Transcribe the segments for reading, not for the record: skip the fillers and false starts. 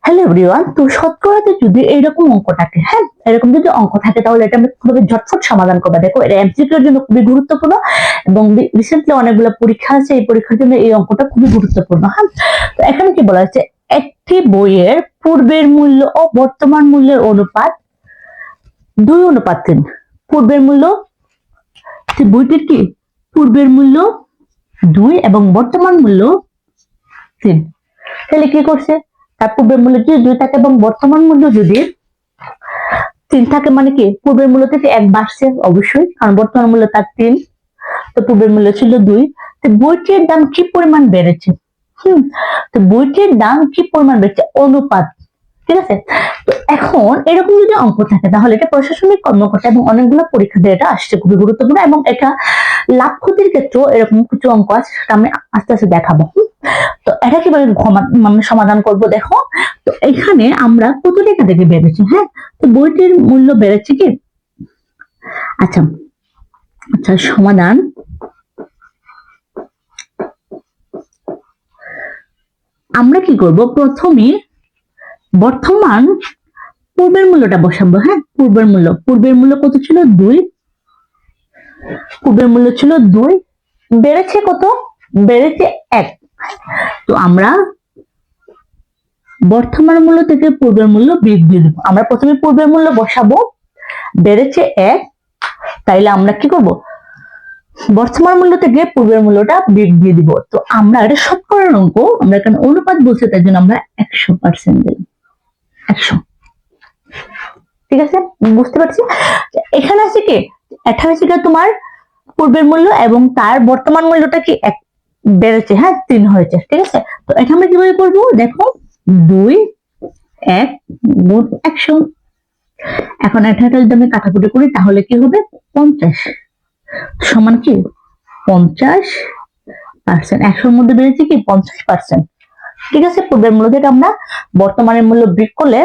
Hello everyone, তো শতকরাতে যদি এইরকম অঙ্ক থাকে, হ্যাঁ এরকম যদি অঙ্ক থাকে তাহলে এটা আমরা কিভাবে ঝটফট সমাধান করবো। দেখো এটা এমসিকিউ এর জন্য খুবই গুরুত্বপূর্ণ এবং রিসেন্টলি অনেকগুলো পরীক্ষা আছে, এই পরীক্ষার জন্য এই অঙ্কটা খুবই গুরুত্বপূর্ণ। হ্যাঁ, তো এখানে কি বলা হচ্ছে, একটি বইয়ের পূর্বের মূল্য ও বর্তমান মূল্যের অনুপাত 2:3। পূর্বের মূল্য, বইটির কি পূর্বের মূল্য 2 এবং বর্তমান মূল্য 3। তাহলে কি করছে, তার পূর্বের মূল্য যদি 2 থাকে এবং বর্তমান মূল্য যদি 3 থাকে, মানে কি পূর্বের মূল্য থেকে 1 বাড়ছে অবশ্যই, কারণ বর্তমান মূল্য তার 3, তো পূর্বের মূল্য ছিল 2। তো বইটির দাম কি পরিমাণ বেড়েছে, তো বইটির দাম কি পরিমাণ বেড়েছে অনুপাত, ঠিক আছে। তো এখন এরকম যদি অঙ্ক থাকে তাহলে এটা প্রশাসনিক কর্মকর্তা এবং অনেকগুলো পরীক্ষা দিয়ে এটা আসছে, খুবই গুরুত্বপূর্ণ এবং এটা লাভ ক্ষতির ক্ষেত্রেও এরকম কিছু অঙ্ক আছে, সেটা আমি আস্তে আস্তে দেখাবো। তো এটা কিভাবে মানে সমাধান করব, দেখো। তো এখানে আমরা কত টাকা থেকে বেড়েছে, হ্যাঁ তো বইটির মূল্য বেড়েছে কি, আচ্ছা আচ্ছা সমাধান। আমরা কি করব, প্রথমে বর্তমান পূর্বের মূল্যটা বসাবো। হ্যাঁ, পূর্বের মূল্য কত ছিল, 2। পূর্বের মূল্য ছিল 2, বেড়েছে কত, বেড়েছে 1। তো আমরা বর্তমান মূল্য থেকে পূর্বের মূল্য বিয়োগ দিয়ে দেবো। আমরা প্রথমে পূর্বের মূল্য বসাবো, বেড়েছে 1, তাইলে আমরা কি করব, বর্তমান মূল্য থেকে পূর্বের মূল্যটা বিয়োগ দিয়ে দিব। তো আমরা এটা শতকরার অঙ্ক, আমরা এখানে অনুপাত বলছি তাই জন্য আমরা 100% দিই, 100। ঠিক আছে, বুঝতে পারছি। এখানে আছে কি, এটা হচ্ছে কি তোমার পূর্বের মূল্য এবং তার বর্তমান মূল্যটা কি বেড়েছে, হ্যাঁ 3 হয়েছে, ঠিক আছে। তো এটা আমরা কিভাবে করবো, দেখো 2 1 গুণ 100। এখন এটা যদি আমি কাটাকুটি করি তাহলে কি হবে, 50 সমান কি 50%। 100-র মধ্যে বেড়েছে কি 50%, ঠিক আছে। পূর্বের মূল্য থেকে আমরা বর্তমানের মূল্য বিয়োগ করলে,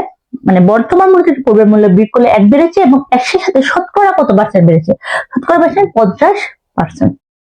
মানে বর্তমান মূল্য থেকে পূর্বের মূল্য বিয়োগ করলে 1 বেড়েছে এবং 100-এর সাথে শতকরা কত পার্সেন্ট বেড়েছে, শতকরা পার্সেন্ট 50%।